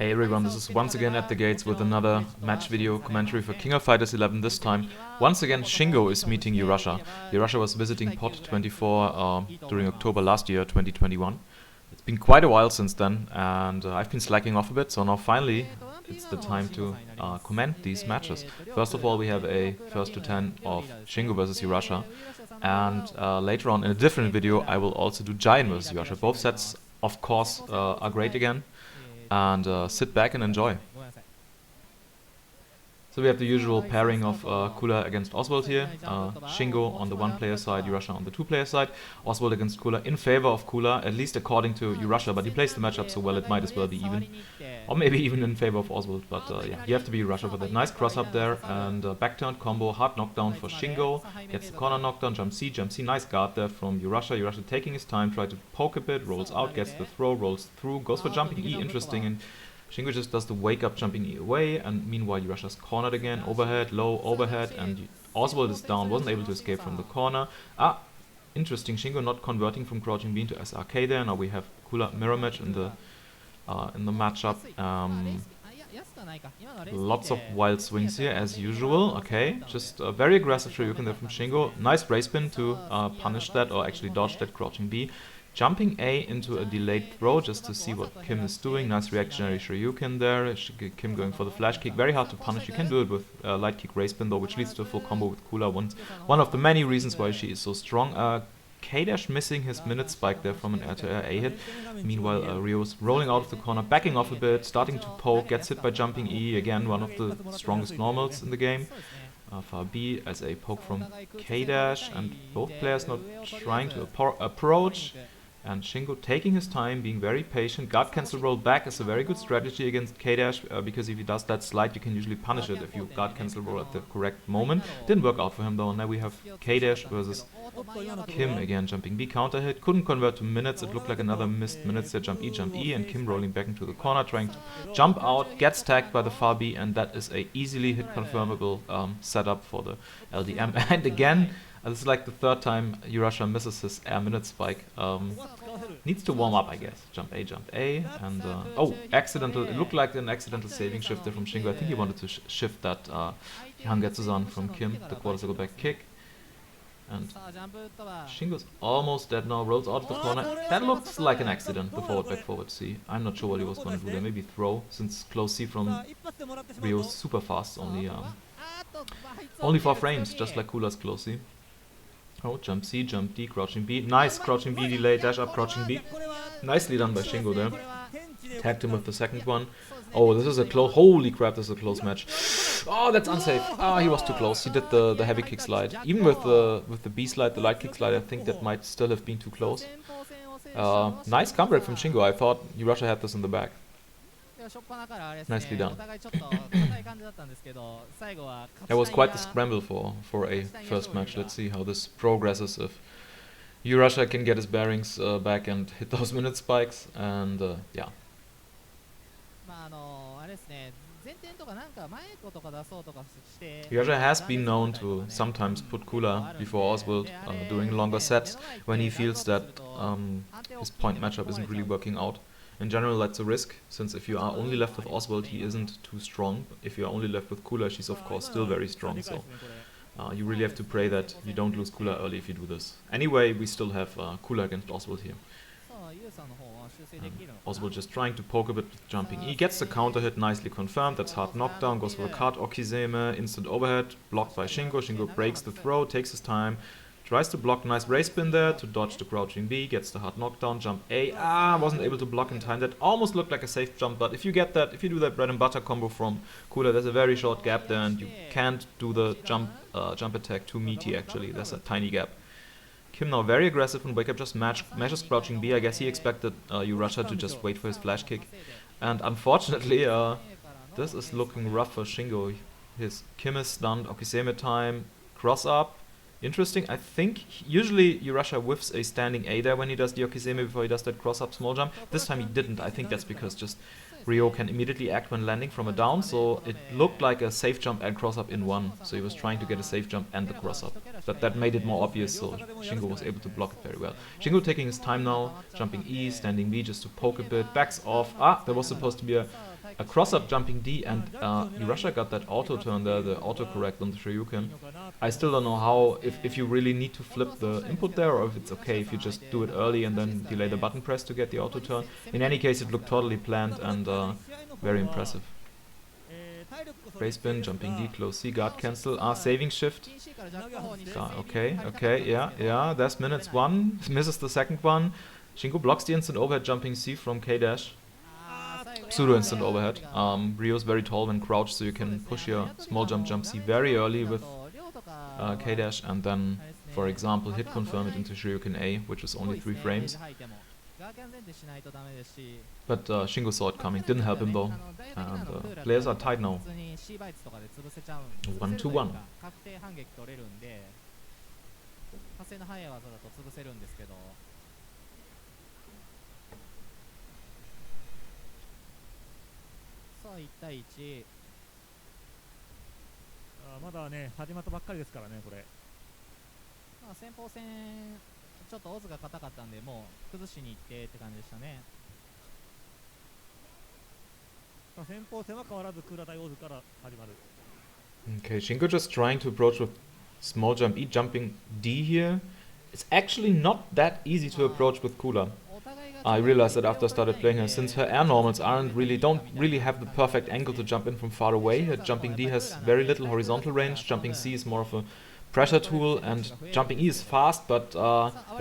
Hey everyone, this is once again at the gates with another match video commentary for King of Fighters 11. This time, once again, Shingo is meeting U-rasia. U-rasia was visiting Pot 24 during October last year, 2021. It's been quite a while since then, and I've been slacking off a bit, so now finally it's the time to comment these matches. First of all, we have a first to 10 of Shingo versus U-rasia, and later on in a different video I will also do Giant versus U-rasia. Both sets, of course, are great again. And sit back and enjoy. So we have the usual pairing of Kula against Oswald here. Shingo on the one-player side, U-rasia on the two-player side. Oswald against Kula in favor of Kula, at least according to U-rasia, but he plays the matchup so well it might as well be even. Or maybe even in favor of Oswald, but yeah, you have to be U-rasia for that. Nice cross-up there, and back-turned combo, hard knockdown for Shingo. Gets the corner knockdown, jump C, nice guard there from U-rasia. U-rasia taking his time, try to poke a bit, rolls out, gets the throw, rolls through, goes for jumping E, interesting, and Shingo just does the wake up jumping E away, and meanwhile U-rasia's cornered again, overhead, low, overhead, and Oswald is down, wasn't able to escape from the corner. Interesting, Shingo not converting from crouching B into SRK there. Now we have Kula mirror match in the matchup. Lots of wild swings here as usual. Okay, just a very aggressive Shoryuken there from Shingo. Nice race spin to punish that, or actually dodge that crouching B. Jumping A into a delayed throw just to see what Kim is doing. Nice reactionary Shoryuken there. Kim going for the flash kick. Very hard to punish. You can do it with light kick race spin though, which leads to a full combo with Kula. One of the many reasons why she is so strong. K- missing his minute spike there from an air-to-air A hit. Meanwhile, Ryo's rolling out of the corner, backing off a bit, starting to poke, gets hit by jumping E. Again, one of the strongest normals in the game. Far B as a poke from K-, and both players not trying to approach. And Shingo taking his time, being very patient. Guard cancel roll back is a very good strategy against K-, because if he does that slide, you can usually punish it if you guard cancel roll at the correct moment. Didn't work out for him though. Now we have K- versus Kim again. Jumping B, counter hit. Couldn't convert to minutes. It looked like another missed minutes there. Jump E, and Kim rolling back into the corner, trying to jump out, gets tagged by the far B, and that is a easily hit confirmable setup for the LDM. And again, this is like the third time U-rasia misses his air minute spike. Needs to warm up, I guess. Jump A, and oh, accidental. It looked like an accidental saving shift there from Shingo. I think he wanted to shift that Hangetsu-san from Kim, the quarter circle back kick. And Shingo's almost dead now, rolls out of the corner. That looks like an accident, the forward back C. I'm not sure what he was going to do there. Maybe throw, since close C from Ryo's super fast, only 4 frames, just like Kula's close C. Oh, jump C, jump D, crouching B. Nice crouching B delay, dash up, crouching B. Nicely done by Shingo there. Tagged him with the second one. Oh, this is a close. Holy crap, this is a close match. Oh, that's unsafe. He was too close. He did the heavy kick slide. Even with the B slide, the light kick slide, I think that might still have been too close. Nice comeback from Shingo. I thought U-rasia had this in the bag. Nicely done. That was quite the scramble for a first match. Let's see how this progresses, if U-rasia can get his bearings back and hit those minute spikes, and yeah. U-rasia has been known to sometimes put Kula before Oswald during longer sets when he feels that his point matchup isn't really working out. In general, that's a risk, since if you are only left with Oswald, he isn't too strong. If you are only left with Kula, she's of course still very strong, so you really have to pray that you don't lose Kula early if you do this. Anyway, we still have Kula against Oswald here. Oswald just trying to poke a bit with jumping E. Gets the counter hit, nicely confirmed. That's hard knockdown, goes for a card Okizeme, instant overhead, blocked by Shingo. Shingo breaks the throw, takes his time. Tries to block, nice race spin there to dodge the crouching B, gets the hard knockdown, jump A. Wasn't able to block in time. That almost looked like a safe jump, but if you do that bread and butter combo from Kula, there's a very short gap there, and you can't do the jump attack too meaty actually. There's a tiny gap. Kim now very aggressive and wake up, just mashes crouching B. I guess he expected U-rasia to just wait for his flash kick. And unfortunately, this is looking rough for Shingo. His Kim is stunned, Okizeme time, cross up. Interesting. I think usually U-rasia whiffs a standing A there when he does the Okizeme before he does that cross-up small jump. This time he didn't. I think that's because just Ryo can immediately act when landing from a down, so it looked like a safe jump and cross-up in one. So he was trying to get a safe jump and the cross-up. But that made it more obvious, so Shingo was able to block it very well. Shingo taking his time now, jumping E, standing B just to poke a bit, backs off. There was supposed to be a a cross-up jumping D, and U-rasia got that auto turn there, the auto-correct on the Shoryuken. I still don't know how, if you really need to flip the input there, or if it's okay if you just do it early and then delay the button press to get the auto turn. In any case, it looked totally planned and very impressive. Race spin, jumping D, close C, guard cancel, saving shift. Okay, yeah, there's minutes one, misses the second one. Shingo blocks the instant overhead jumping C from K-dash. Pseudo instant overhead. Ryo's very tall when crouched, so you can push your small jump C very early with K-dash and then, for example, hit confirm it into Shoryuken A, which is only 3 frames. But Shingo saw it coming, didn't help him though. And players are tied now. 1-1. 1対1。まだね、始まったばっかりですからね、これ。まあ、先鋒戦、ちょっとオズが硬かったんで、もう崩しに行ってって感じでしたね。先鋒戦は変わらずクーラ対オズから始まる。Okay, Shingo just trying to approach with small jump E, jumping D here. It's actually not that easy to approach with Kula. I realized that after I started playing her, since her air normals don't really have the perfect angle to jump in from far away. Her jumping D has very little horizontal range, jumping C is more of a pressure tool, and jumping E is fast, but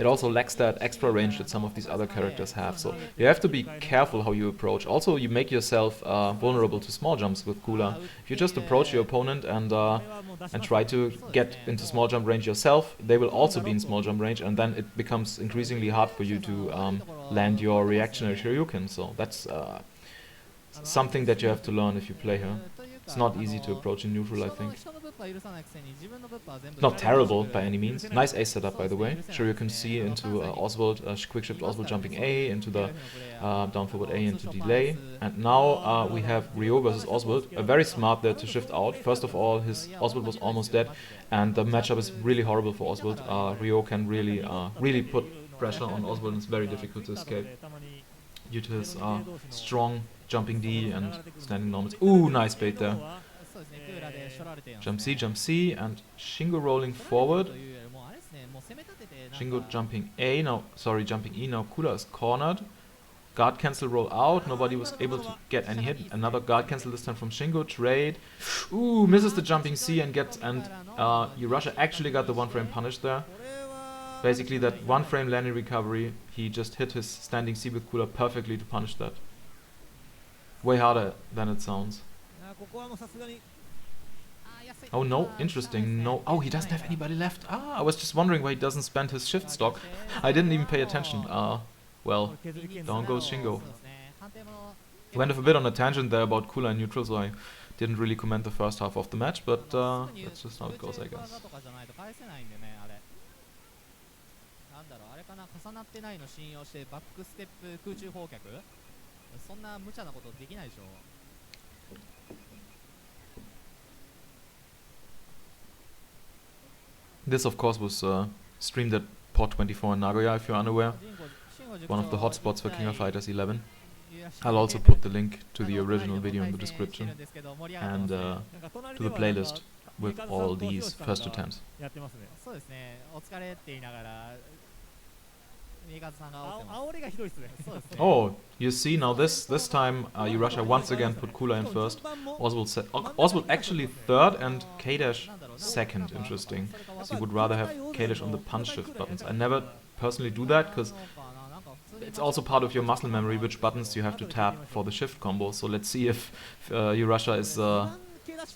it also lacks that extra range that some of these other characters have. So you have to be careful how you approach. Also, you make yourself vulnerable to small jumps with Kula. If you just approach your opponent and try to get into small jump range yourself, they will also be in small jump range, and then it becomes increasingly hard for you to land your reactionary Shoryuken. So that's something that you have to learn if you play her. It's not easy to approach in neutral, I think. Not terrible by any means. Nice ace setup, by the way. Shoryuken C into Oswald, quick shift Oswald jumping A, into the down forward A into delay. And now we have Ryo versus Oswald. Very smart there to shift out. First of all, his Oswald was almost dead, and the matchup is really horrible for Oswald. Ryo can really put pressure on Oswald, and it's very difficult to escape due to his strong jumping D and standing normals. Ooh, nice bait there. Jump C, and Shingo rolling forward. Shingo jumping A, now, sorry, jumping E, now Kula is cornered. Guard cancel roll out, nobody was able to get any hit. Another guard cancel this time from Shingo, trade. Ooh, misses the jumping C and U-rasia actually got the 1 frame punish there. Basically that 1 frame landing recovery, he just hit his standing C with Kula perfectly to punish that. Way harder than it sounds. Oh no, interesting, no. Oh, he doesn't have anybody left. I was just wondering why he doesn't spend his shift stock. I didn't even pay attention. Well, down goes Shingo. Went off a bit on a tangent there about Kula and neutral, so I didn't really comment the first half of the match, but that's just how it goes, I guess. This, of course, was streamed at Port 24 in Nagoya, if you're unaware. One of the hotspots for King of Fighters 11. I'll also put the link to the original video in the description and to the playlist with all these first attempts. Oh, you see, now this time U-rasia once again put Kula in first. Oswald actually third and K-dash second. Interesting. So you would rather have K-dash on the punch shift buttons. I never personally do that because it's also part of your muscle memory which buttons you have to tap for the shift combo. So let's see if U-rasia is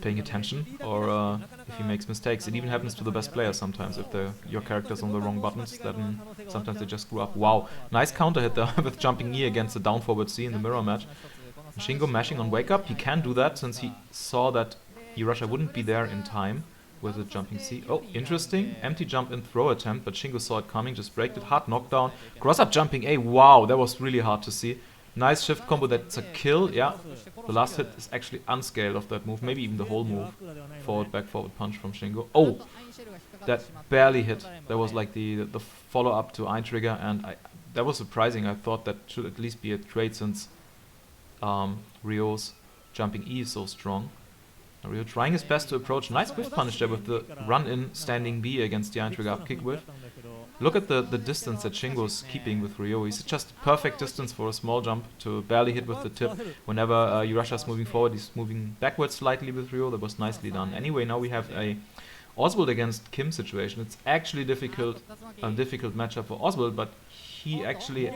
paying attention or if he makes mistakes. It even happens to the best players sometimes. If your character's on the wrong buttons, then sometimes they just screw up. Wow, nice counter hit there with jumping E against the down forward C in the mirror match. Shingo mashing on wake up. He can do that since he saw that U-rasia wouldn't be there in time with the jumping C. Oh, interesting. Empty jump and throw attempt, but Shingo saw it coming, just braked it. Hard knockdown. Cross up jumping A. Wow, that was really hard to see. Nice shift combo, that's a kill, yeah. The last hit is actually unscaled of that move, maybe even the whole move. Forward, back, forward punch from Shingo. Oh! That barely hit. That was like the follow-up to Eintrigger, and that was surprising. I thought that should at least be a trade since Ryo's jumping E is so strong. Rio trying his best to approach. Nice whiff punish there with the run-in standing B against the iron trigger up kick whiff. Look at the distance that Shingo's keeping with Rio. He's just perfect distance for a small jump to barely hit with the tip. Whenever U-rasia's moving forward, he's moving backwards slightly with Rio. That was nicely done. Anyway, now we have a Oswald against Kim situation. It's actually difficult matchup for Oswald, but he actually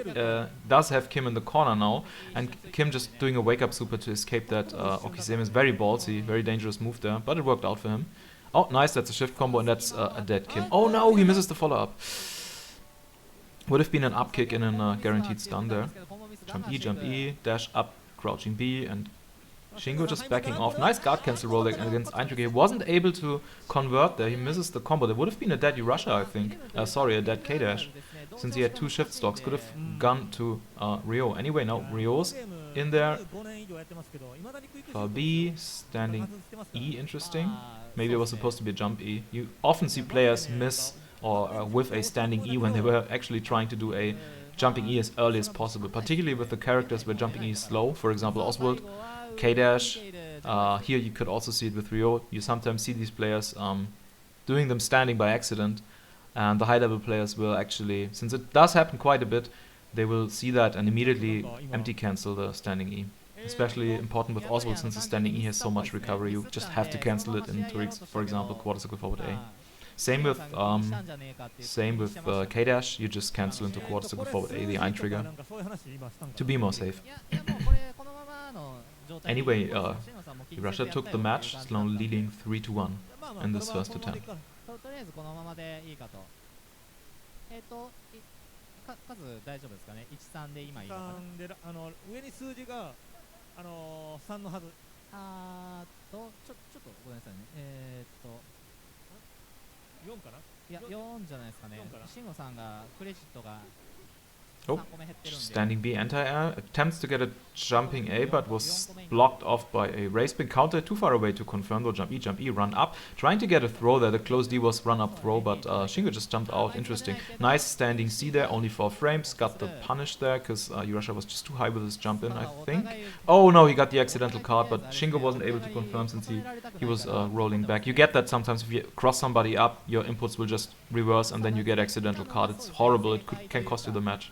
does have Kim in the corner now, and Kim just doing a wake-up super to escape that Okizeme is very ballsy, very dangerous move there, but it worked out for him. Oh, nice, that's a shift combo, and that's a dead Kim. Oh no, he misses the follow-up. Would have been an up kick and a guaranteed stun there. Jump E, dash up, crouching B, and Shingo just backing off. Nice guard cancel roll against Eindrücke. He wasn't able to convert there. He misses the combo. There would have been a dead U-rasia, I think. Sorry, a dead K-dash. Since he had 2 shift stocks. Could have gone to Rio. Anyway, now Rio's in there. For B, standing E, interesting. Maybe it was supposed to be a jump E. You often see players miss or with a standing E when they were actually trying to do a jumping E as early as possible. Particularly with the characters where jumping E is slow. For example, Oswald. K-dash, here you could also see it with Rio. You sometimes see these players doing them standing by accident, and the high level players will actually, since it does happen quite a bit, they will see that and immediately empty cancel the standing E. Especially important with Oswald, since the standing E has so much recovery, you just have to cancel it into, for example, quarter circle forward A. Same with K-dash, you just cancel into quarter circle forward A, the iron trigger, to be more safe. Anyway, U-rasia took the match, now leading 3-1 in this first attempt. Oh, standing B anti-air, attempts to get a jumping A, but was blocked off by a race spin counter, too far away to confirm though. Jump E, run up, trying to get a throw there. The close D was run up throw, but Shingo just jumped out. Interesting. Nice standing C there, only 4 frames. Got the punish there, because U-rasia was just too high with his jump in, I think. Oh no, he got the accidental card, but Shingo wasn't able to confirm since he was rolling back. You get that sometimes if you cross somebody up, your inputs will just reverse and then you get accidental card. It's horrible, it can cost you the match.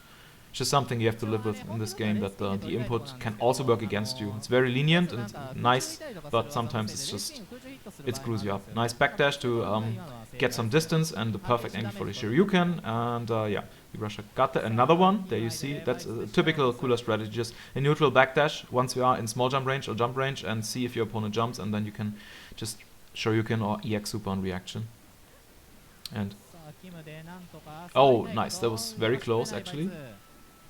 It's just something you have to live with in this game, that the input can also work against you. It's very lenient and nice, but sometimes it screws you up. Nice backdash to get some distance and the perfect angle for the Shoryuken, and yeah, U-rasia got that. Another one, there you see, that's a typical cooler strategy, just a neutral backdash once you are in small jump range or jump range and see if your opponent jumps, and then you can just Shoryuken or EX super on reaction. And oh, nice, that was very close actually.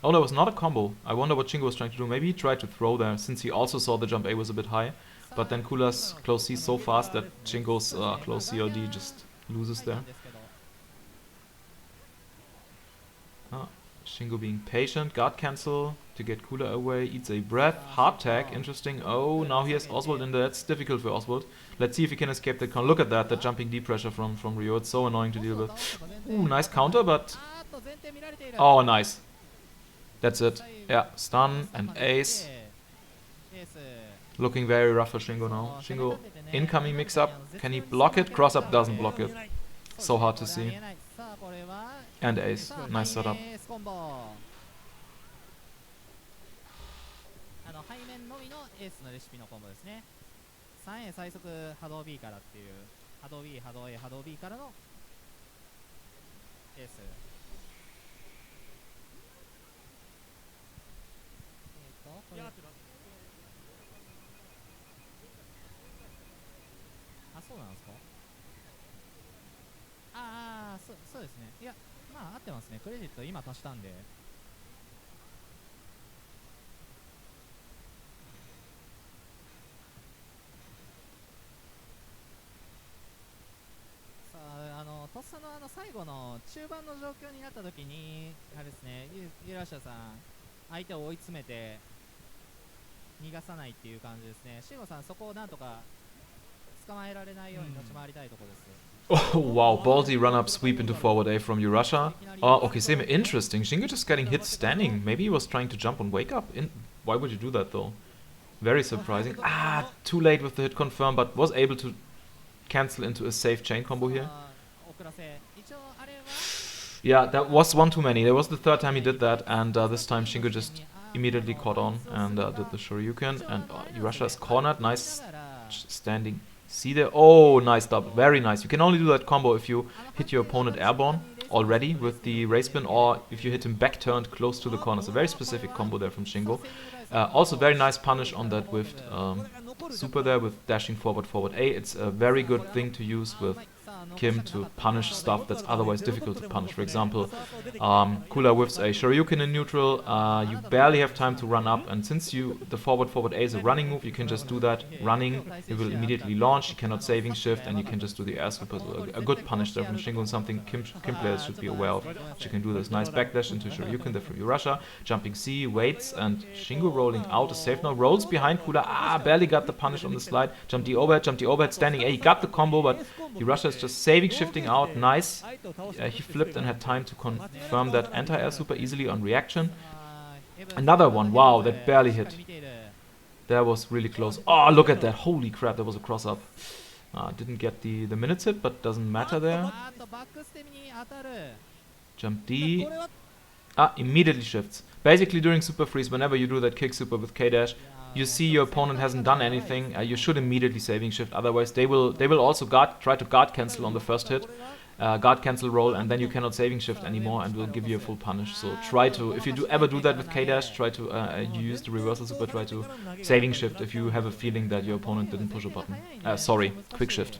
Oh, that was not a combo. I wonder what Shingo was trying to do. Maybe he tried to throw there, since he also saw the jump A was a bit high. But then Kula's close C so fast that Shingo's close C or D just loses there. Shingo being patient. Guard cancel to get Kula away. Eats a breath. Hard tag. Interesting. Oh, now he has Oswald in there. That's difficult for Oswald. Let's see if he can escape that. Look at that. That jumping D pressure from Rio. It's so annoying to deal with. Ooh, nice counter, but... Oh, nice. That's it. Yeah, stun and ace. Looking very rough for Shingo now. Shingo, incoming mix-up. Can he block it? Cross-up doesn't block it. So hard to see. And ace. Nice setup. Oh wow, ballsy run-up sweep into forward A from U-rasia. Oh, okay, same. Interesting. Shingo just getting hit standing. Maybe he was trying to jump on wake up. Why would you do that though? Very surprising. Ah, too late with the hit confirm, but was able to cancel into a safe chain combo here. Yeah, that was one too many. That was the third time he did that, and this time Shingo just immediately caught on and did the Shoryuken. And U-rasia is cornered. Nice standing C there. Oh, nice double. Very nice. You can only do that combo if you hit your opponent airborne already with the race spin, or if you hit him back turned close to the corner. It's a very specific combo there from Shingo. Also very nice punish on that whiffed super there with dashing forward forward A. It's a very good thing to use with Kim to punish stuff that's otherwise difficult to punish. For example, Kula whiffs a Shoryuken in neutral, you barely have time to run up, and since the forward forward A is a running move, you can just do that running, you will immediately launch, you cannot saving shift, and you can just do the air super. So a good punish there from Shingo, and something Kim players should be aware of. She can do this nice backdash into Shoryuken there from U-rasia, jumping C, waits, and Shingo rolling out, is safe now, rolls behind Kula, barely got the punish on the slide, jump the overhead, standing A, he got the combo, but U-rasia is just saving, shifting out, nice. He flipped and had time to confirm that anti-air super easily on reaction. Another one, wow, that barely hit. That was really close. Oh, look at that, holy crap, that was a cross-up. Didn't get the minutes hit, but doesn't matter there. Jump D. Immediately shifts. Basically during super freeze, whenever you do that kick super with K-dash, you see your opponent hasn't done anything, you should immediately saving shift, otherwise they will also try to guard cancel on the first hit, guard cancel roll, and then you cannot saving shift anymore and will give you a full punish. So try to, if you ever do that with K-dash, try to you use the reversal super, try to saving shift if you have a feeling that your opponent didn't push a button. Sorry, quick shift.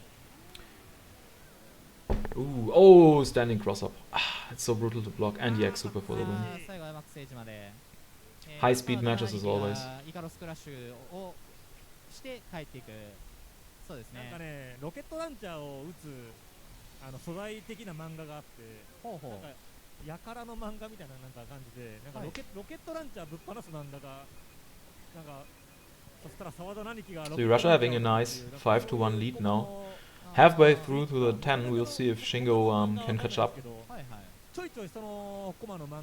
Ooh, oh, standing cross up. It's so brutal to block, and EX super for the win. High speed matches as always. やからの漫画みたいな感じで、ロケットランチャーぶっ放す漫画がそしたら沢田兄貴が So U-rasia having a nice 5-1 lead now. Halfway through to the 10, we'll see if Shingo can catch up.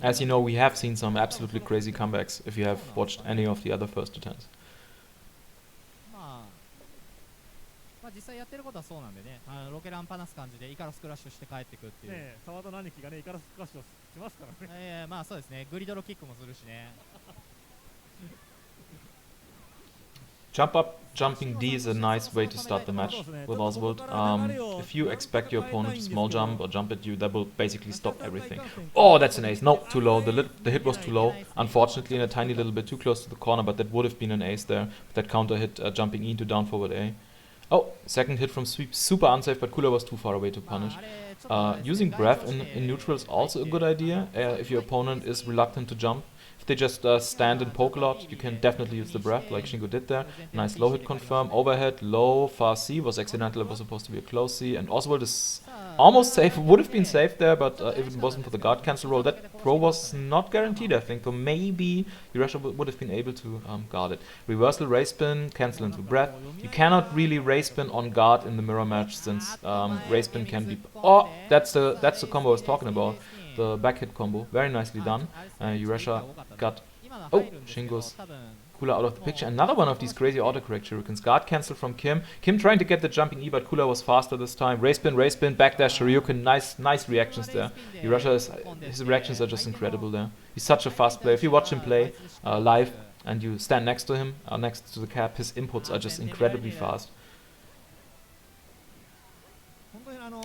As you know, we have seen some absolutely crazy comebacks if you have watched any of the other first attempts. 実際やってることはそうなんでね、ロケランパナす感じでイカロスクラッシュして帰ってくっていうね、沢田兄貴がねイカロスクラッシュをしますからね。まあそうですね、グリドロキックもするしね。Jump up, jumping D is a nice way to start the match with Oswald. If you expect your opponent to small jump or jump at you, that will basically stop everything. Oh, that's an ace. No, too low. The hit was too low. Unfortunately, and a tiny little bit too close to the corner, but that would have been an ace there. That counter hit jumping E into down forward A. Oh, second hit from sweep. Super unsafe, but Kula was too far away to punish. Using breath in neutral is also a good idea if your opponent is reluctant to jump. If they just stand and poke a lot, you can definitely use the breath like Shingo did there. Nice low hit confirm, overhead, low, far C, was accidental, it was supposed to be a close C, and Oswald is almost safe, would have been safe there, but if it wasn't for the guard cancel roll, that throw was not guaranteed, I think, so maybe U-rasia would have been able to guard it. Reversal, race spin, cancel into breath. You cannot really race spin on guard in the mirror match, since race spin can be... Oh, that's the combo I was talking about. The back hit combo, very nicely done. U-rasia got... Oh, Shingo's Kula out of the picture. Another one of these crazy autocorrect shurikens. Guard cancel from Kim. Kim trying to get the jumping E, but Kula was faster this time. Race spin, backdash, Shoryuken. Nice reactions there. U-rasia, his reactions are just incredible there. He's such a fast player. If you watch him play live and you stand next to him, next to the cap, his inputs are just incredibly fast.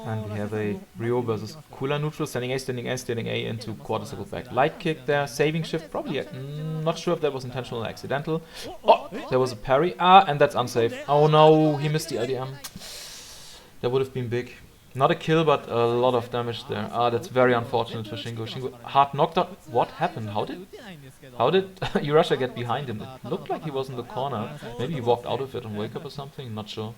And we have a Ryo versus Kula neutral, standing A into quarter circle back. Light kick there, saving shift, probably, not sure if that was intentional or accidental. Oh, there was a parry, and that's unsafe. Oh no, he missed the LDM. That would have been big. Not a kill, but a lot of damage there. That's very unfortunate for Shingo. Shingo hard knocked out. What happened? How did U-rasia get behind him? It looked like he was in the corner. Maybe he walked out of it on wake up or something, not sure.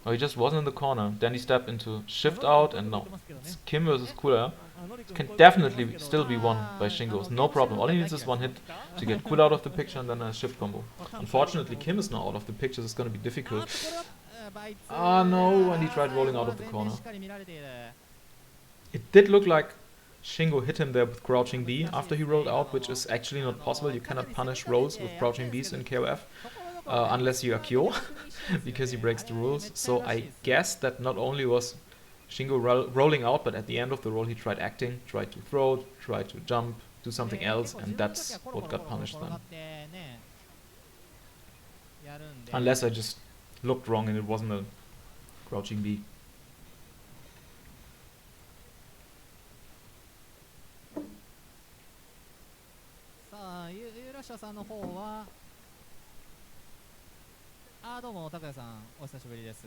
Oh, he just wasn't in the corner. Then he stepped into shift out, and no. It's Kim versus Kula. It can definitely still be won by Shingo. No problem. All he needs is one hit to get Kula out of the picture and then a shift combo. Unfortunately, Kim is now out of the picture. It's going to be difficult. No, and he tried rolling out of the corner. It did look like Shingo hit him there with crouching B after he rolled out, which is actually not possible. You cannot punish rolls with crouching Bs in KOF unless you are Kyo, because he breaks the rules. So I guess that not only was Shingo rolling out, but at the end of the roll he tried acting, tried to throw, tried to jump, do something else, and that's what got punished then. Unless I just looked wrong and it wasn't a crouching B. U-rasia さんの方はどうも拓也さんお久しぶりです。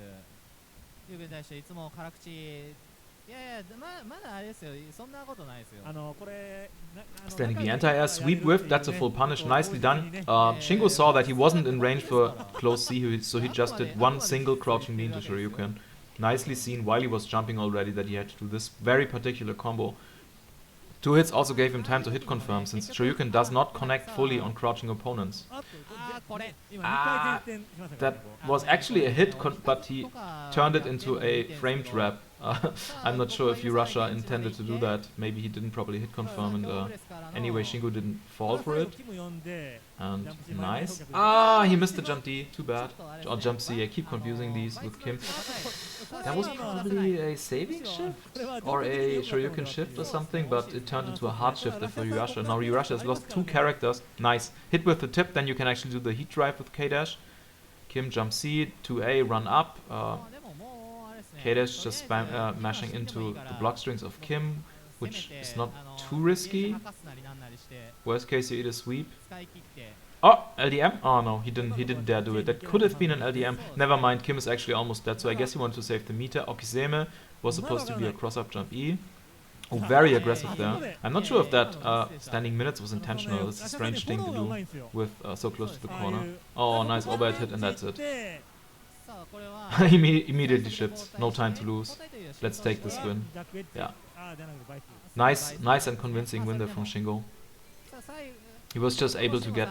ゆうべに対していつも辛口いやいやまだあれですよそんなことないですよ。これ Standing the anti-air, sweep whiff, that's a full punish, nicely done. Shingo saw that he wasn't in range for close C, so he just did one single crouching B into Shoryuken. Nicely seen while he was jumping already that he had to do this very particular combo. 2 hits also gave him time to hit confirm, since Shoryuken does not connect fully on crouching opponents. That was actually a hit, but he turned it into a frame trap. I'm not sure if U-rasia intended to do that. Maybe he didn't properly hit confirm, and anyway Shingo didn't fall for it. And nice. He missed the jump D, too bad. Or jump C, I keep confusing these with Kim. That was probably a saving shift? Or a Shoryuken shift or something, but it turned into a hard shifter for U-rasia. Now U-rasia has lost 2 characters. Nice. Hit with the tip, then you can actually do the heat drive with K-dash. Kim jump C, 2A, run up. K-dash just mashing into the block strings of Kim, which is not too risky. Worst case you eat a sweep. Oh, LDM? Oh no, he didn't dare do it. That could have been an LDM. Never mind, Kim is actually almost dead, so I guess he wanted to save the meter. Okizeme was supposed to be a cross-up jump E. Oh, very aggressive there. I'm not sure if that standing minutes was intentional. It's a strange thing to do with so close to the corner. Oh, nice overhead hit, and that's it. He immediately shifts. No time to lose. Let's take this win. Yeah. Nice and convincing win there from Shingo. He was just able to get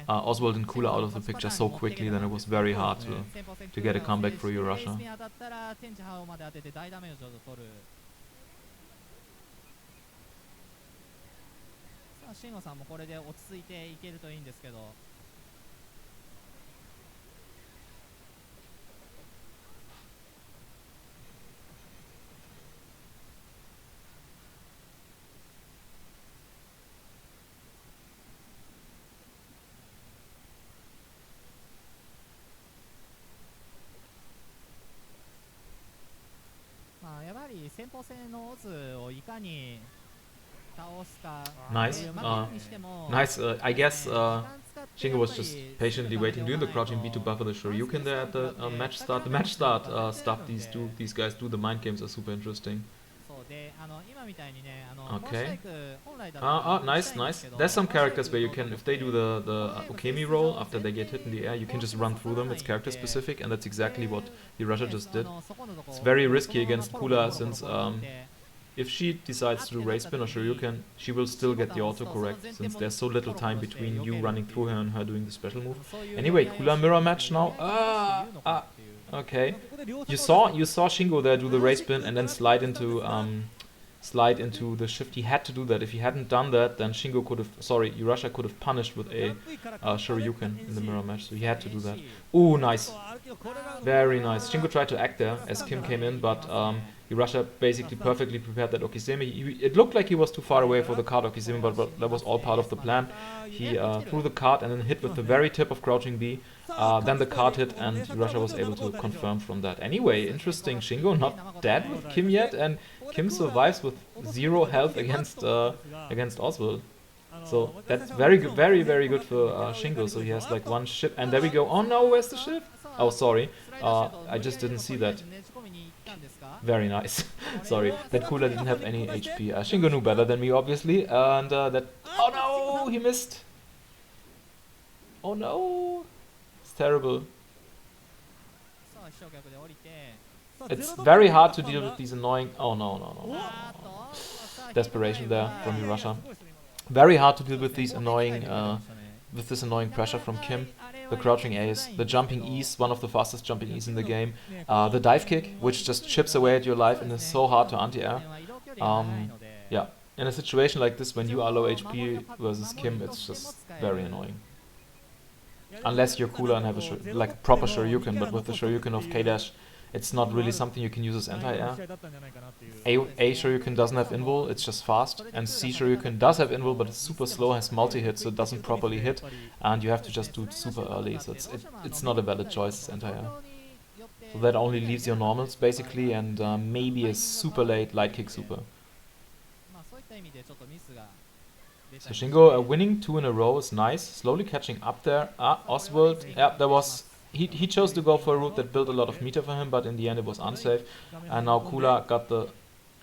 Oswald and Kula out of the picture so quickly, then it was very hard to get a comeback for U-rasia. Shingo さんもこれで落ち着いていけるといいんですけど。やはり先鋒戦のオズをいかに Nice. Nice. I guess Shingo was just patiently waiting, doing the crouching B to buffer the Shoryuken there at the match start. The match start stuff these guys do, the mind games are super interesting. Okay. Nice. There's some characters where you can, if they do the Ukemi roll after they get hit in the air, you can just run through them. It's character specific, and that's exactly what U-rasia just did. It's very risky against Kula, since if she decides to do race spin or Shoryuken, she will still get the autocorrect, since there's so little time between you running through her and her doing the special move. Anyway, Kula mirror match now. Okay. You saw Shingo there do the race spin and then slide into the shift. He had to do that. If he hadn't done that, then U-rasia could have punished with a Shoryuken in the mirror match. So he had to do that. Ooh, nice. Very nice. Shingo tried to act there as Kim came in, but U-rasia basically perfectly prepared that Okizeme. It looked like he was too far away for the card Okizeme, but that was all part of the plan. He threw the card and then hit with the very tip of crouching B. Then the card hit, and U-rasia was able to confirm from that. Anyway, interesting. Shingo not dead with Kim yet, and Kim survives with 0 health against Oswald. So that's very good, very good for Shingo. So he has like 1 shift, and there we go. Oh no, where's the shift? Oh, sorry. I just didn't see that. Very nice. Sorry, that Kula didn't have any HP. Shingo knew better than me, obviously, and that. Oh no, he missed. Oh no, it's terrible. It's very hard to deal with these annoying. Oh no. Desperation there from U-rasia. Very hard to deal with these annoying, with this annoying pressure from Kim. The crouching A's, the jumping E's, one of the fastest jumping E's in the game. The dive kick, which just chips away at your life and is so hard to anti-air. Yeah, in a situation like this, when you are low HP versus Kim, it's just very annoying. Unless you're cooler and have a like a proper Shoryuken, but with the Shoryuken of K-Dash, it's not really something you can use as anti-air. A Shoryuken doesn't have invul, it's just fast, and C Shoryuken does have invul, but it's super slow, has multi-hit, so it doesn't properly hit, and you have to just do it super early, so it's not a valid choice as anti-air. So that only leaves your normals, basically, and maybe a super late light kick super. So Shingo winning 2 in a row is nice, slowly catching up there. Oswald, yeah, there was... He chose to go for a route that built a lot of meter for him, but in the end it was unsafe. And now Kula got the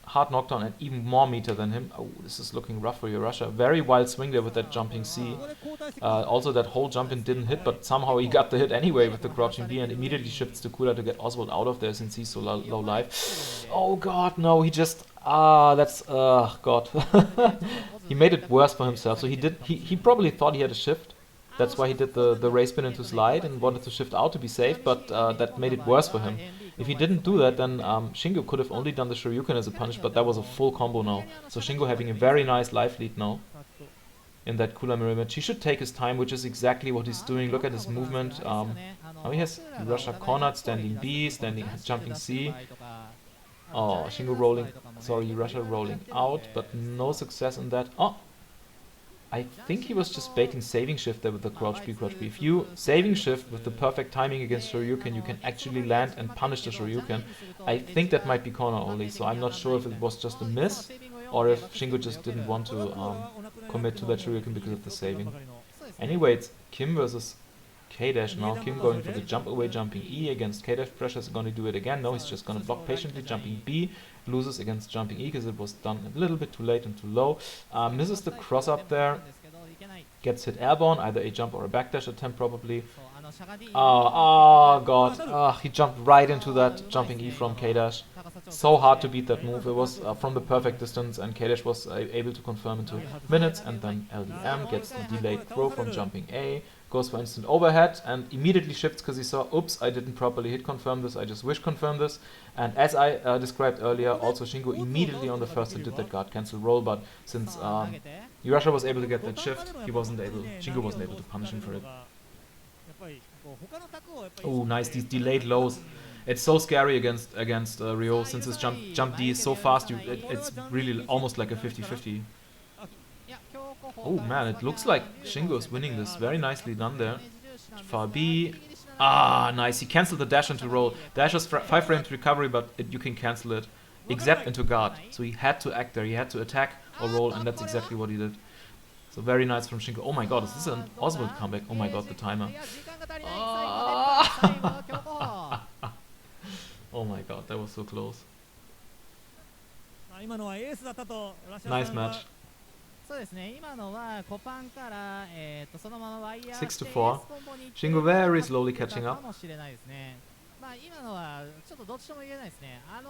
hard knockdown and even more meter than him. Oh, this is looking rough for U-rasia. Very wild swing there with that jumping C. Also that whole jump in didn't hit, but somehow he got the hit anyway with the crouching B and immediately shifts to Kula to get Oswald out of there since he's so low life. Oh god, no, he just... that's... god. He made it worse for himself. So he probably thought he had a shift. That's why he did the race spin into slide and wanted to shift out to be safe, but that made it worse for him. If he didn't do that, then Shingo could have only done the Shoryuken as a punish, but that was a full combo now. So Shingo having a very nice life lead now in that Kula mirror match. He should take his time, which is exactly what he's doing. Look at his movement. Now he has U-rasia cornered, standing B, jumping C. Oh, Shingo rolling, sorry, U-rasia rolling out, but no success in that. Oh! I think he was just baiting saving shift there with the crouch B, crouch B. If you saving shift with the perfect timing against Shoryuken, you can actually land and punish the Shoryuken. I think that might be corner only, so I'm not sure if it was just a miss or if Shingo just didn't want to commit to that Shoryuken because of the saving. Anyway, it's Kim versus K-Dash now. Kim going for the jump away, jumping E against K-Dash pressure. Is going to do it again. No, he's just going to block patiently, jumping B. Loses against jumping E because it was done a little bit too late and too low. Misses the cross up there. Gets hit airborne, either a jump or a backdash attempt probably. Oh god. He jumped right into that jumping E from K-Dash. So hard to beat that move. It was from the perfect distance and K-Dash was able to confirm into minutes, and then LDM gets the delayed throw from jumping A. Goes for instant overhead and immediately shifts because he saw, oops, I didn't properly hit confirm this, I just wish confirm this. And as I described earlier, also Shingo immediately on the first hit did that guard cancel roll, but since U-rasia was able to get that shift, Shingo wasn't able to punish him for it. Oh, nice, these delayed lows. It's so scary against Ryo, since his jump D is so fast, it's really almost like a 50-50. Oh man, it looks like Shingo is winning this. Very nicely done there. Far B. Nice. He cancelled the dash into roll. Dash was 5 frames recovery, but you can cancel it except into guard. So he had to act there. He had to attack or roll, and that's exactly what he did. So very nice from Shingo. Oh my god, is this an Oswald comeback? Oh my god, the timer. Oh my god, that was so close. Nice match. 6-4. Shingo very slowly catching up. まあ今のはちょっとどっちとも言えないですね。ラ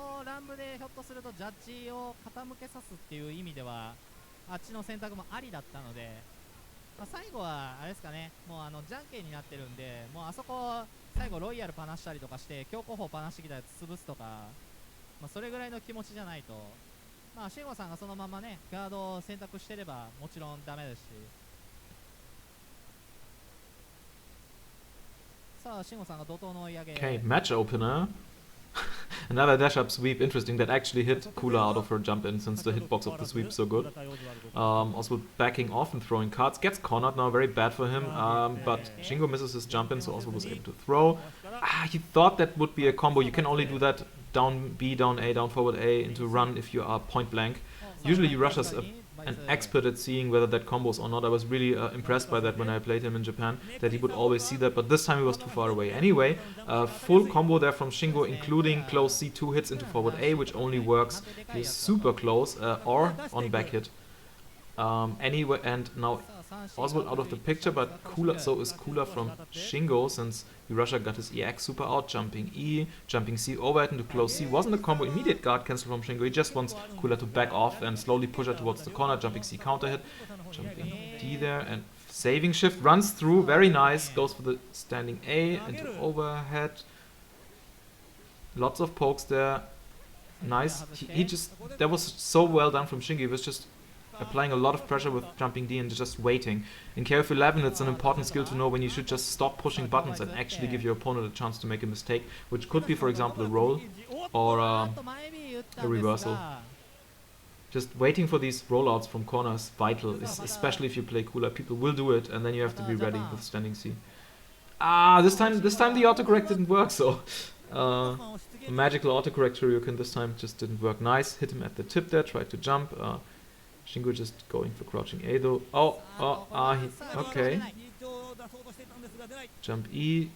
ンブでひょっとするとジャッジを傾けさすっていう意味ではあっちの選択もありだったので、まあ、最後はあれですかね、もうじゃんけんになってるんで、もうあそこ最後ロイヤルパナしたりとかして強攻砲パナしてきたやつ潰すとか、まあ、それぐらいの気持ちじゃないと、まあ慎吾さんがそのままねガードを選択してればもちろんダメですし。 Okay, match opener. Another dash up sweep. Interesting, that actually hit Kula out of her jump in, since the hitbox of the sweep is so good. Also backing off and throwing cards. Gets cornered now, very bad for him. But Shingo misses his jump in, so also was able to throw. He thought that would be a combo. You can only do that down B, down A, down forward A into run if you are point blank. Usually U-rasia's an expert at seeing whether that combos or not. I was really impressed by that when I played him in Japan, that he would always see that, but this time he was too far away. Anyway, full combo there from Shingo, including close C2 hits into forward A, which only works if you're super close, or on back hit. Anyway, and now Oswald out of the picture, but Kula, so is Kula from Shingo, since U-rasia got his EX super out, jumping E, jumping C, overhead into close C. Wasn't a combo, immediate guard cancel from Shingo. He just wants Kula to back off and slowly push her towards the corner, jumping C counter hit, jumping D there, and saving shift, runs through, very nice, goes for the standing A into overhead. Lots of pokes there. Nice. He just, that was so well done from Shingo. He was just applying a lot of pressure with jumping D and just waiting. In KOF11 it's an important skill to know when you should just stop pushing buttons and actually give your opponent a chance to make a mistake, which could be, for example, a roll or a reversal. Just waiting for these rollouts from corners vital, especially if you play cooler. People will do it, and then you have to be ready with standing C. Ah, this time the autocorrect didn't work, so the magical autocorrect Shoryuken this time just didn't work. Nice, hit him at the tip there, tried to jump. Shingo just going for crouching A though. Okay. Jump E.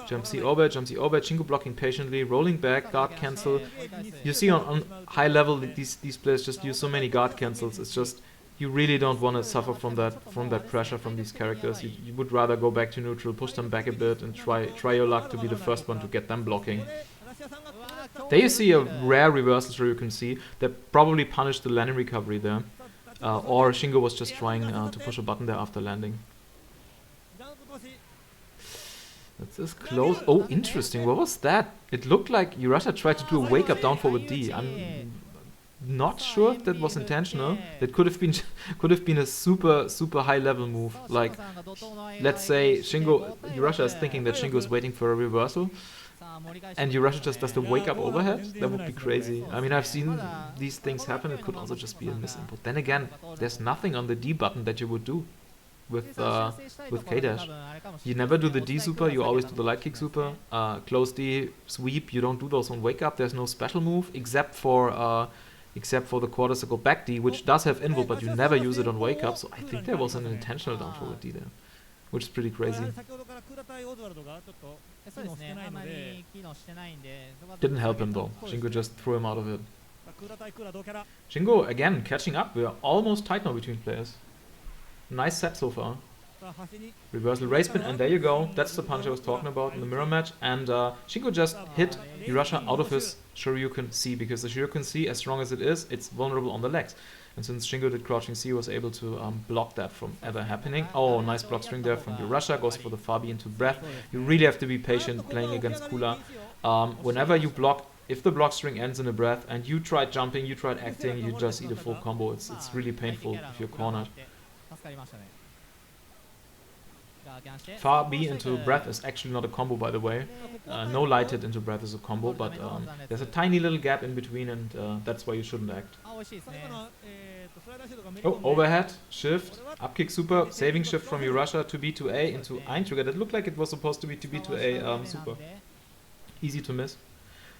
Jump C over, Shingo blocking patiently, rolling back, guard cancel. You see on high level these players just use so many guard cancels. It's just, you really don't want to suffer from that pressure from these characters. You would rather go back to neutral, push them back a bit, and try your luck to be the first one to get them blocking. There you see a rare reversal where you can see that probably punished the landing recovery there. Or Shingo was just trying to push a button there after landing. That's close. Oh, interesting. What was that? It looked like U-rasia tried to do a wake up down forward D. I'm not sure if that was intentional. That could have been a super high level move. Like, let's say U-rasia is thinking that Shingo is waiting for a reversal, and U-rasia just does the wake up overhead. That would be crazy. I mean, I've seen these things happen. It could also just be a misinput. Then again, there's nothing on the D button that you would do with K-dash. You never do the D super, you always do the light kick super. Close D, sweep, you don't do those on wake up. There's no special move except for the quarter circle back D, which does have invul, but you never use it on wake up. So I think there was an intentional down forward D there, which is pretty crazy. Didn't help him though. Shingo just threw him out of it. Shingo again catching up. We are almost tight now between players. Nice set so far. Reversal race spin, and there you go. That's the punch I was talking about in the mirror match. And Shingo just hit U-rasia out of his Shoryuken C, because the Shoryuken C, as strong as it is, it's vulnerable on the legs. And since Shingo did crouching C, he was able to block that from ever happening. Oh, nice block string there from U-rasia. Goes for the far B into breath. You really have to be patient playing against Kula. Whenever you block, if the block string ends in a breath and you tried jumping, you tried acting, you just eat a full combo. It's really painful if you're cornered. Far B into breath is actually not a combo, by the way. No light hit into breath is a combo, but there's a tiny little gap in between, and that's why you shouldn't act. Oh, overhead, shift, up kick super, saving shift from U-rasia to B to A into Eintrigger. That looked like it was supposed to be to B to A super. Easy to miss.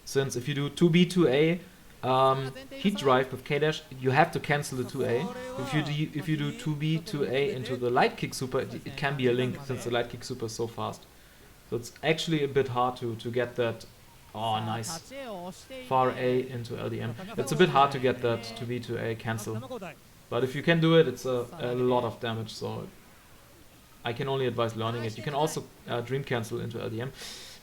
Since if you do 2B to A, heat drive with K-dash, you have to cancel the 2A. If you do 2B to A into the light kick super, it can be a link, since the light kick super is so fast. So it's actually a bit hard to get that. Oh, nice. Far A into LDM. It's a bit hard to get that 2B to A cancel. But if you can do it, it's a lot of damage, so I can only advise learning it. You can also dream cancel into LDM.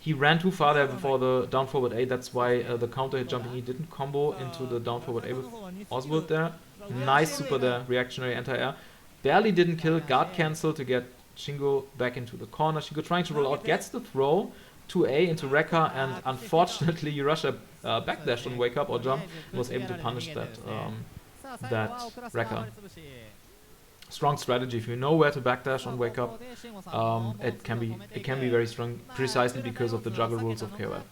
He ran too far there before the down forward A, that's why the counter hit jumping E didn't combo into the down forward A with Oswald there. Nice super there, reactionary anti-air. Barely didn't kill, guard cancel to get Shingo back into the corner. Shingo trying to roll out, gets the throw to A into Rekka, and unfortunately U-rasia backdashed on wake up or jump and was able to punish that Rekka. Strong strategy. If you know where to backdash on wake up, it can be very strong, precisely because of the juggle rules of KOF.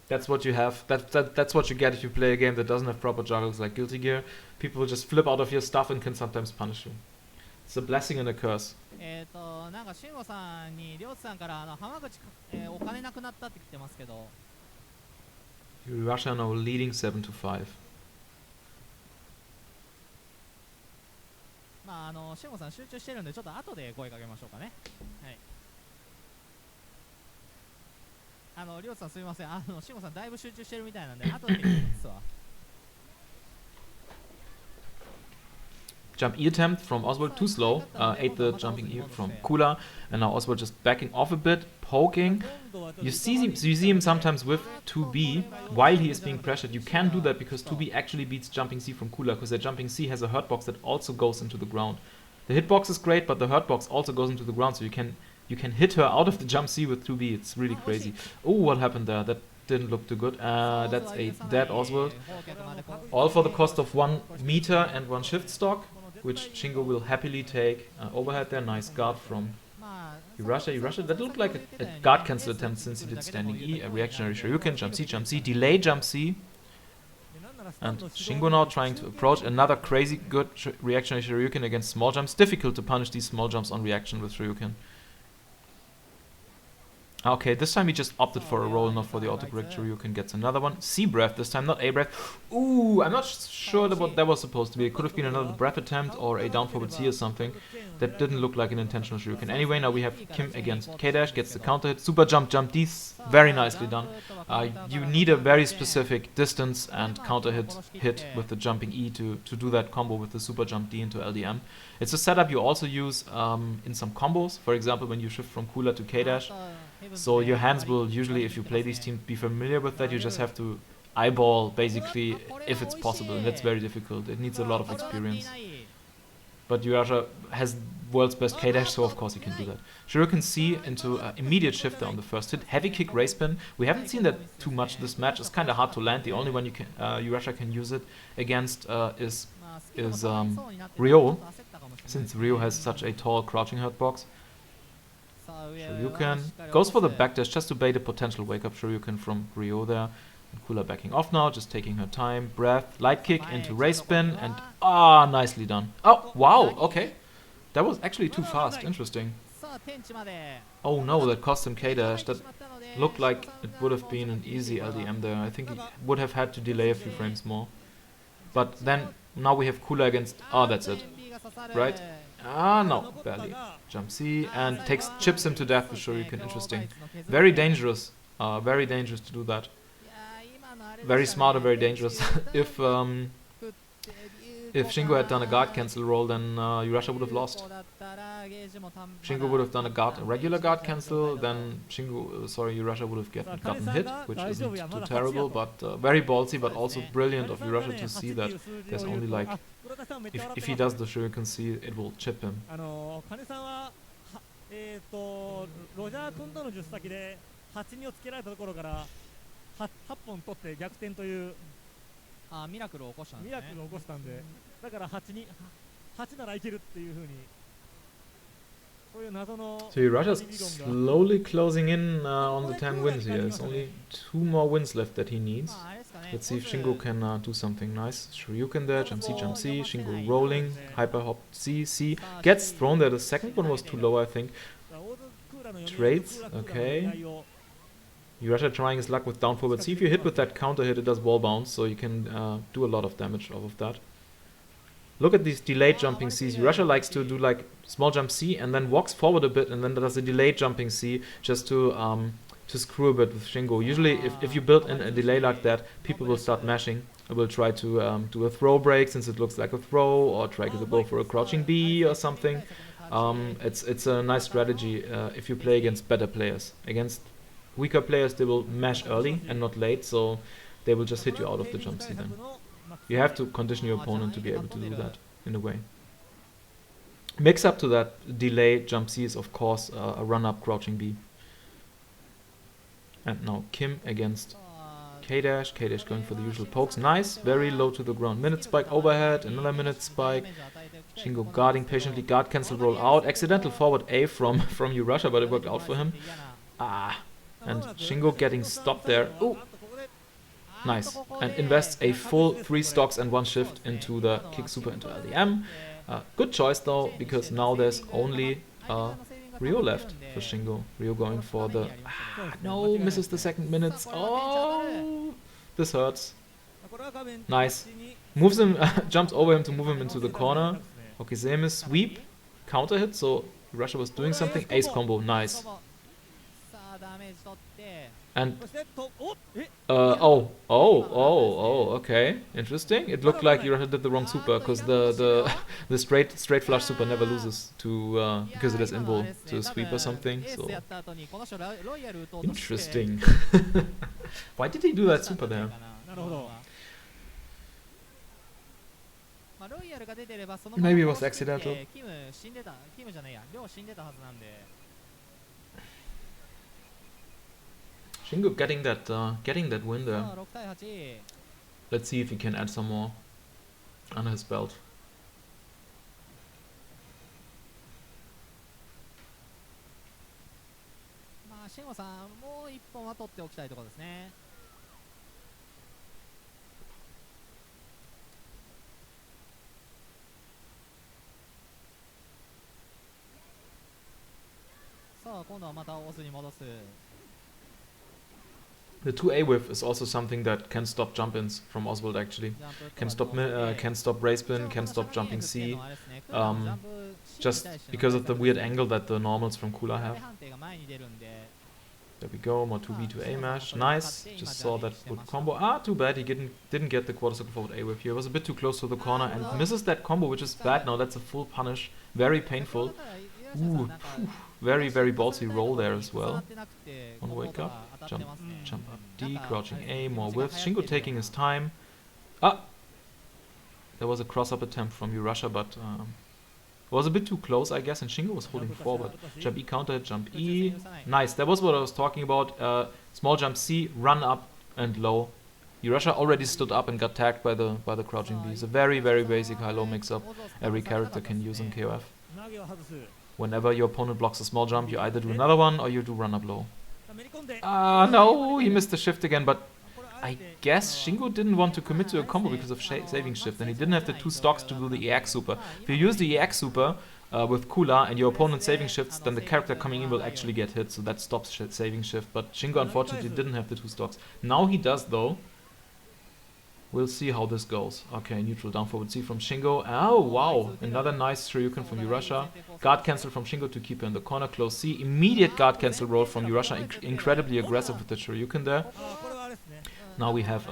That's what you have. That's what you get if you play a game that doesn't have proper juggles like Guilty Gear. People will just flip out of your stuff and can sometimes punish you. It's a blessing and a curse. U-rasia now leading 7-5. シンゴさん集中してるんでちょっと後で声かけましょうかね。はい。りょうさんすみません。シンゴさんだいぶ集中してるみたいなんで後で見てみますわ。Jump E attempt from Oswald, too slow. Ate the jumping E from Kula, and now Oswald just backing off a bit, poking. You see him sometimes with 2B while he is being pressured. You can do that because 2B actually beats jumping C from Kula, because their jumping C has a hurt box that also goes into the ground. The hitbox is great, but the hurt box also goes into the ground, so you can hit her out of the jump C with 2B. It's really crazy. Oh, what happened there? That didn't look too good. That's a dead Oswald. All for the cost of 1 meter and 1 shift stock, which Shingo will happily take. Overhead there, nice guard from U-rasia. That looked like a guard cancel attempt since he did standing E, a reactionary Shoryuken, jump C, delay jump C. And Shingo now trying to approach another crazy good reactionary Shoryuken against small jumps. Difficult to punish these small jumps on reaction with Shoryuken. Okay, this time he just opted for a roll, not for the auto-correct Shoryuken. Gets another one. C breath, this time not A breath. Ooh, I'm not sure what that was supposed to be. It could have been another breath attempt or a down forward C or something. That didn't look like an intentional Shoryuken. Anyway, now we have Kim against K-Dash, gets the counter hit. Super jump, D, very nicely done. You need a very specific distance and counter hit with the jumping E to do that combo with the super jump D into LDM. It's a setup you also use in some combos. For example, when you shift from Cooler to K-Dash. So your hands will usually, if you play these teams, be familiar with that. You just have to eyeball, basically, if it's possible. And that's very difficult. It needs a lot of experience. But U-rasia has world's best K-Dash, so of course he can do that. Shoryuken C into immediate shifter on the first hit. Heavy kick, race spin. We haven't seen that too much this match. It's kind of hard to land. The only one you can U-rasia can use it against is Ryo, since Ryo has such a tall crouching hurt box. Shoryuken goes for the backdash just to bait a potential wake-up Shoryuken from Ryo there. And Cooler backing off now, just taking her time. Breath, light kick into race spin, and nicely done. Oh, wow, okay. That was actually too fast, interesting. Oh no, that cost him K-dash. That looked like it would have been an easy LDM there. I think he would have had to delay a few frames more. But then, now we have Cooler against... that's it. Right? No, barely. Jump C, and chips him to death with Shoryuken. Interesting. Very dangerous. Very dangerous to do that. Very smart and very dangerous. If Shingo had done a guard cancel roll, then U-rasia would have lost. Shingo would have done a regular guard cancel, then U-rasia would have gotten hit, which isn't too terrible, but very ballsy, but also brilliant of U-rasia to see that there's only like, if he does the Shoryuken C, it will chip him. ミラクルを起こしたんですね。ミラクルを起こしたんで、だから8ならいけるっていう風に。So U-rasia's slowly closing in on the 10 wins here. There's only 2 more wins left that he needs. Let's see if Shingo can do something nice. Shoryuken there, jump C, Shingo rolling, hyper hop C, gets thrown there. The second one was too low, I think. Trades, okay. U-rasia trying his luck with down forward C. If you hit with that counter hit, it does wall bounce, so you can do a lot of damage off of that. Look at these delayed jumping Cs. U-rasia likes to do like small jump C and then walks forward a bit and then does a delayed jumping C just to screw a bit with Shingo. Usually, if you build in a delay like that, people will start mashing. I will try to do a throw break since it looks like a throw, or try to go for a crouching B or something. It's a nice strategy if you play against better players. Against weaker players, they will mash early and not late, so they will just hit you out of the jump C then. You have to condition your opponent to be able to do that, in a way. Mix up to that delay jump C is, of course, a run-up crouching B. And now Kim against K-dash. K-dash going for the usual pokes. Nice, very low to the ground. Minute spike overhead, another minute spike. Shingo guarding patiently, guard cancel roll out. Accidental forward A from U-rasia, but it worked out for him. And Shingo getting stopped there. Ooh, nice. And invests a full 3 stocks and 1 shift into the kick super into LDM. Good choice though, because now there's only Ryo left for Shingo. Ryo going for the... no, misses the second minutes. Oh, this hurts. Nice. Moves him, jumps over him to move him into the corner. Okizeme sweep, counter hit, so U-rasia was doing something. Ace combo, nice. And okay, interesting. It looked like U-rasia did the wrong super, because the straight flush super never loses to because it has invul to a sweep or something. So interesting. Why did he do that super there? Maybe it was accidental. Shingo getting that win さ there. あ6対8 Let's see if he can add some more under his belt. まあ慎吾さんもう1本は取っておきたいところですね。さあ今度はまたオスに戻す。 The 2A whiff is also something that can stop jump-ins from Oswald actually. ジャンプ Can と stop は同時で can stop race 一応 spin, こ can の stop 坂に jumping 振っていう C. のはですね、クーラーのジャンプ Just シーンに対しての because of the 対策 weird ですね。 angle that the normals from Kula ダ have. メ判定が前に出るんで、 There we go, more 2B to A mash. Nice. Just saw that good combo. Ah, too bad he didn't get the quarter circle forward A whiff here. Was a bit too close to the corner and misses that combo, which is bad now. That's a full punish. Very これだ painful. ったらユーラシアさんなんか Very, very ballsy roll there as 重な well. ってなくて On コンボ wake と up. か当たってますね。 Jump up なん D, か crouching あれ A, ですね、 more 気持 whiffs. ちが流行 Shingo ってる taking よ his time. Ah! There was a cross-up attempt from U-rasia, but was a bit too close, I guess, and Shingo was holding forward. Jump E counter hit, jump E. Nice, that was what I was talking about. Small jump C, run up and low. U-rasia already stood up and got tagged by the crouching B. It's a very, very basic high-low mix-up every character can use in KOF. 投げを外す Whenever your opponent blocks a small jump, you either do another one or you do run up low. めり込んで Ah, no, he missed the shift again, but これあえ I て guess Shingo didn't want to commit to a combo because of saving shift, and he didn't have the 2 stocks to do the EX super. If you use the EX super with Kula and your opponent saving shifts, then the character coming in will actually get hit, so that stops saving shift. But Shingo unfortunately didn't have the 2 stocks. Now he does though. We'll see how this goes. Okay, neutral down forward C from Shingo. Oh wow, another nice Shoryuken from U-rasia. Guard cancel from Shingo to keep her in the corner. Close C. Immediate guard cancel roll from U-rasia. Incredibly aggressive with the Shoryuken there. あこれはあれですね Now we have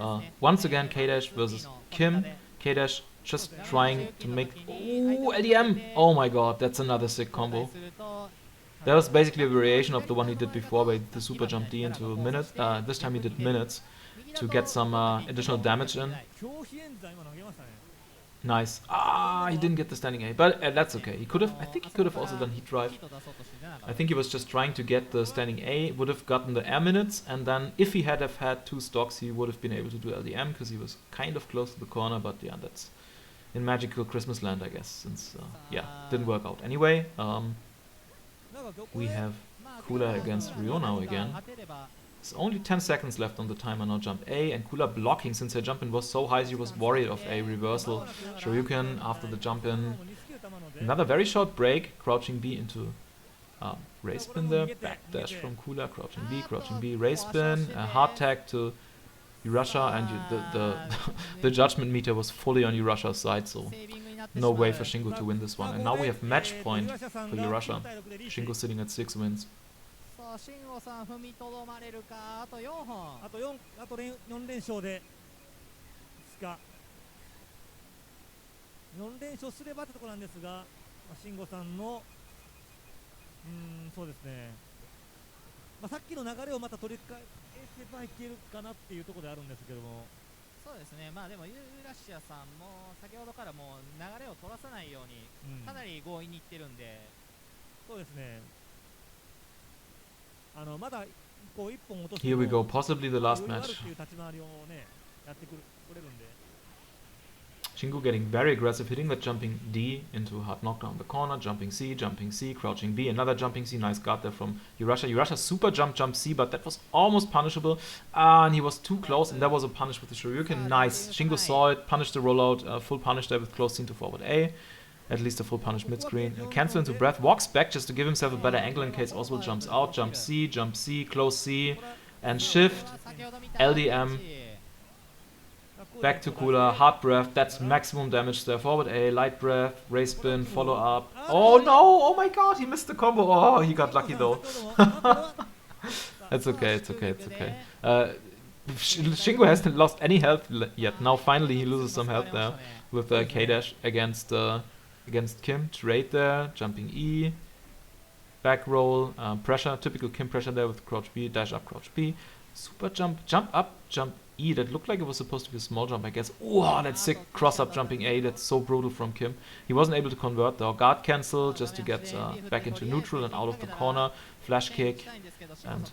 once again K-Dash versus Kim. K-Dash just trying to make... Ooh, LDM! Oh my god, that's another sick combo. That was basically a variation of the one he did before where he did the super jump D into minutes. This time he did minutes to get some additional damage in. 強飛演算今投げましたね Nice. Ah, he didn't get the standing A, but that's okay. He could have... I think he could have also done heat drive. I think he was just trying to get the standing A, would have gotten the air minutes, and then if he had have had 2 stocks, he would have been able to do LDM, because he was kind of close to the corner, but yeah, that's in magical Christmas land, I guess, since, yeah, didn't work out. Anyway, we have Kula against Ryo now again. There's only 10 seconds left on the timer now. Jump A, and Kula blocking since her jump in was so high, she was worried of a reversal. Shoryuken after the jump in. もう2スキル球なので Another very short break, crouching B into race spin there, back dash from Kula, crouching B, race spin, hard tag to U-rasia, and the judgment meter was fully on U-rasia's side, so no way for Shingo to win this one. And now we have match point for U-rasia. Shingo sitting at 6 wins. さあ慎吾さん踏みとどまれるか。あと4本。あと4連勝ですか4連勝すればってところなんですが、慎吾さんのそうですね、さっきの流れをまた取り返せばいけるかなっていうところであるんですけども、そうですね。まあでもユーラシアさんも先ほどからもう流れを取らさないようにかなり強引にいってるんで、そうですね。まだこう1本落とす Here we go, possibly the last match. っていう立ち回りをねやってくれるんで。 Shingo getting very aggressive, hitting that jumping D into hard knockdown in the corner, jumping C, crouching B, another jumping C, nice guard there from U-rasia. U-rasia super jump C, but that was almost punishable. And he was too close, and that was a punish with the Shoryuken. Nice. Shingo saw it, punished the rollout, full punish there with close C into forward A. At least a full punish mid-screen. Cancel into breath, walks back just to give himself a better angle in case Oswald jumps out. Jump C, close C, and shift, LDM. Back to Kula, hard breath, that's maximum damage there. Forward A, light breath, race spin, follow up. Oh no! Oh my god, he missed the combo. Oh, he got lucky though. It's okay, it's okay, it's okay. Shingo hasn't lost any health yet. Now finally he loses some health there with K-Dash against Kim. Trade there, jumping E. Back roll, pressure, typical Kim pressure there with crouch B, dash up, crouch B. Super jump, jump up, jump E. That looked like it was supposed to be a small jump, I guess. Wow, that sick cross-up jumping A. That's so brutal from Kim. He wasn't able to convert though. Guard cancel just to get back into neutral and out of the corner. Flash kick. And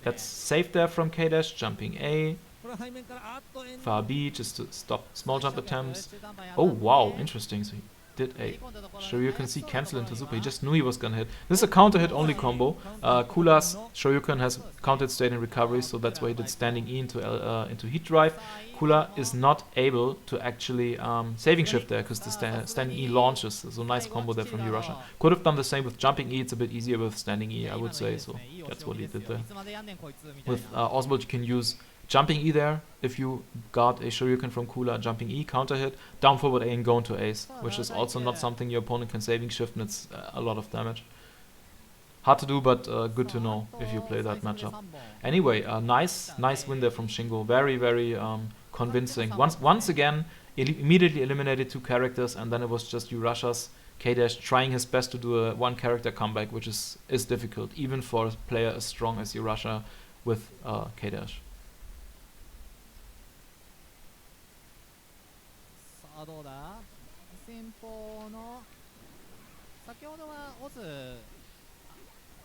that's safe there from K-Dash. Jumping A. これは背面からあっとエン Far B just to stop small jump attempts. Oh wow, interesting. So he did a Shoryuken C cancel into super. He just knew he was gonna hit. This is a counter hit only combo. Kula's Shoryuken has countered state in recovery, so that's why he did standing E into heat drive. Kula is not able to actually saving shift there because the standing E launches. So nice combo there from U-rasia. Could have done the same with jumping E. It's a bit easier with standing E, I would say. So that's what he did there. With Oswald, you can use jumping E there if you got a Shoryuken from Kula, jumping E, counter hit, down forward A and go into ace, which is also not something your opponent can saving shift, and it's a lot of damage. Hard to do, but good to know if you play that matchup. Anyway, nice win there from Shingo. Very, very convincing. Once again, immediately eliminated 2 characters, and then it was just U-rasia's K-Dash trying his best to do a 1-character comeback, which is difficult, even for a player as strong as U-rasia with K-Dash. さあどうだ先方の先ほどはオズ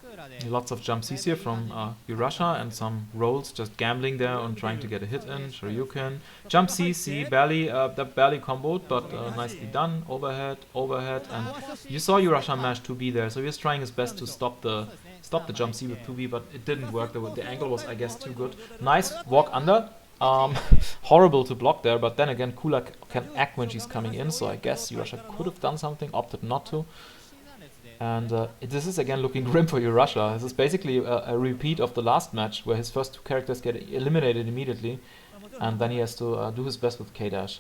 クーラで Lots of jump Cs here from U-rasia and some rolls, just gambling there on trying to get a hit in. Shoryuken. Jump CC, barely, that barely comboed, but nicely done. Overhead, and you saw U-rasia mash 2B there, so he was trying his best to stop the jump C with 2B, but it didn't work. The angle was, I guess, too good. Nice walk under. Horrible to block there, but then again, Kula can act when she's coming in, so I guess U-rasia could have done something, opted not to. And this is again looking grim for U-rasia. This is basically a repeat of the last match, where his first 2 characters get eliminated immediately, and then he has to do his best with K-Dash.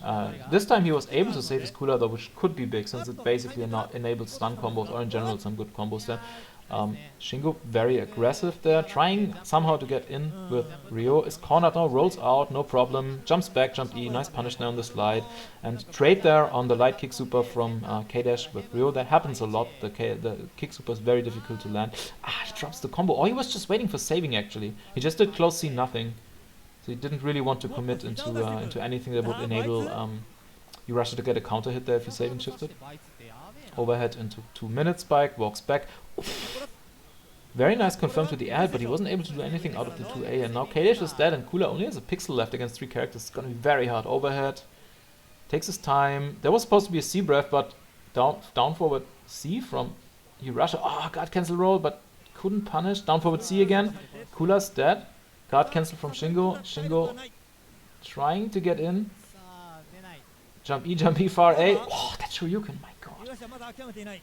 This time he was able to save his Kula though, which could be big, since it basically enabled stun combos, or in general some good combos there. Shingo very aggressive there, trying somehow to get in with Ryo. Is cornered now, rolls out, no problem, jumps back, jump E, nice punish there on the slide, and trade there on the light kick super from K-Dash with Ryo. That happens a lot. The kick super is very difficult to land. He drops the combo. Oh, he was just waiting for saving actually. He just did close C nothing. So he didn't really want to commit into anything that would enable U-rasia to get a counter hit there if he saving shifted. Overhead into 2-minute spike, walks back. Very nice confirm to the air, but he wasn't able to do anything out of the 2A, and now K-Dash is dead and Kula only has a pixel left against 3 characters. It's gonna be very hard. Overhead. Takes his time. There was supposed to be a C breath, but down forward C from U-rasia. Oh, guard cancel roll, but couldn't punish. Down forward C again. Kula's dead. Guard cancel from Shingo. Shingo trying to get in. Jump E, far A. Oh, that's Shoryuken, my god. U-rasiaまだ諦めていない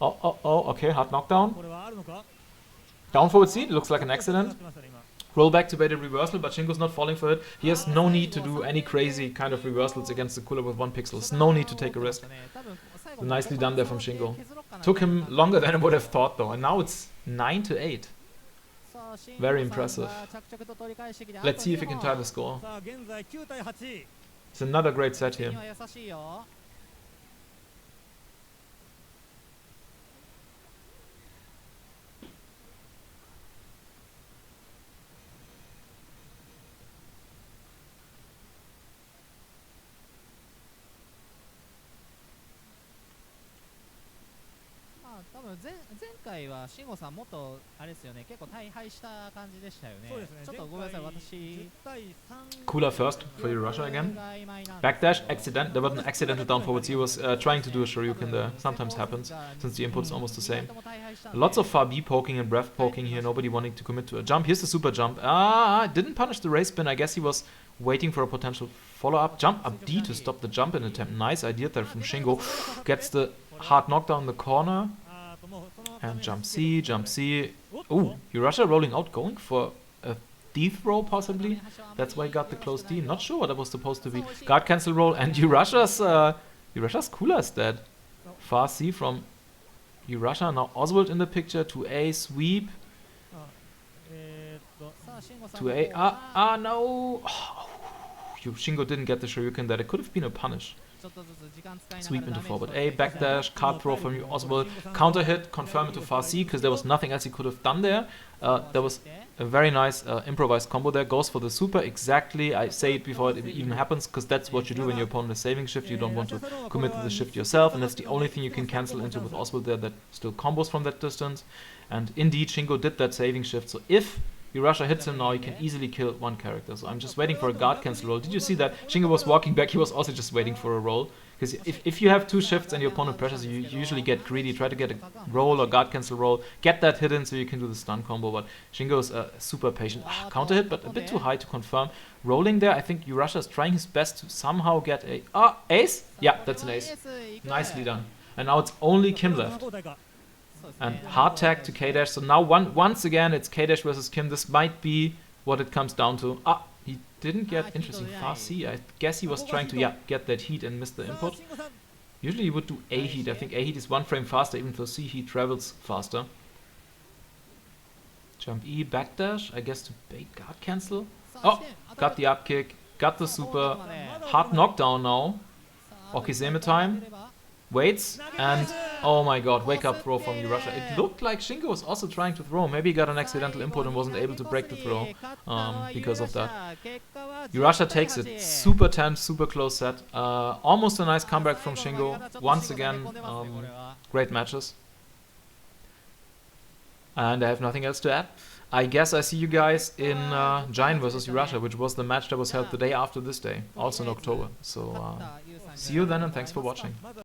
Oh, okay, hard knockdown. Down forward C, looks like an accident. Roll back to baited reversal, but Shingo's not falling for it. He has no need to do any crazy kind of reversals against the Kula with 1 pixel. There's no need to take a risk. So nicely done there from Shingo. Took him longer than I would have thought though, and now it's 9-8. Very impressive. Let's see if he can tie the score. さあ現在9対8 It's another great set here. 優しいよ 多分前回は慎吾さんもっとあれですよね結構大敗した感じでしたよね。そうですねちょっとごめんなさい私。10対3 Kula first for U-rasia again. Backdash, accident. There was an accidental down forward. He was trying to do a Shoryuken there. Sometimes happens, since the input is almost the same. Lots of far B poking and breath poking here. Nobody wanting to commit to a jump. Here's the super jump. Didn't punish the race spin. I guess he was waiting for a potential follow-up. Jump up D to stop the jump in attempt. Nice idea there from Shingo. Gets the hard knockdown in the corner. And jump C. Ooh, U-rasia rolling out, going for a D throw possibly. That's why he got the close D. Not sure what that was supposed to be. Guard cancel roll, and U-rasia's Kula is dead. Far C from U-rasia. Now Oswald in the picture. 2A sweep. 2A. No. Shingo didn't get the Shoryuken there. It could have been a punish. Sweep into forward A, backdash, card throw from Oswald, counter hit, confirm into far C, because there was nothing else he could have done there. There was a very nice improvised combo there, goes for the super, exactly, I say it before it even happens, because that's what you do when your opponent is saving shift, you don't want to commit to the shift yourself, and that's the only thing you can cancel into with Oswald there that still combos from that distance. And indeed, Shingo did that saving shift, so if U-rasia hits him now, he can easily kill one character. So I'm just waiting for a guard cancel roll. Did you see that? Shingo was walking back, he was also just waiting for a roll. Because if you have two shifts and your opponent pressures you, you usually get greedy, try to get a roll or guard cancel roll, get that hit in so you can do the stun combo. But Shingo's super patient. Counter hit, but a bit too high to confirm. Rolling there, I think U-rasia is trying his best to somehow get a... ace? Yeah, that's an ace. Nicely done. And now it's only Kim left. And hard tag to K-dash. So now once again it's K-dash versus Kim. This might be what it comes down to. He didn't get interesting far C. I guess he was trying to get that heat and miss the input. Usually he would do A heat. I think A heat is one frame faster, even though C heat travels faster. Jump E, backdash, I guess to bait guard cancel. Oh, got the up kick, got the super. Hard knockdown now. Okizeme time. Waits, and oh my god, wake up throw from U-rasia. It looked like Shingo was also trying to throw. Maybe he got an accidental input and wasn't able to break the throw because of that. U-rasia takes it. Super tense, super close set. Almost a nice comeback from Shingo. Once again, great matches. And I have nothing else to add. I guess I see you guys in Giant versus U-rasia, which was the match that was held the day after this day, also in October. So see you then, and thanks for watching.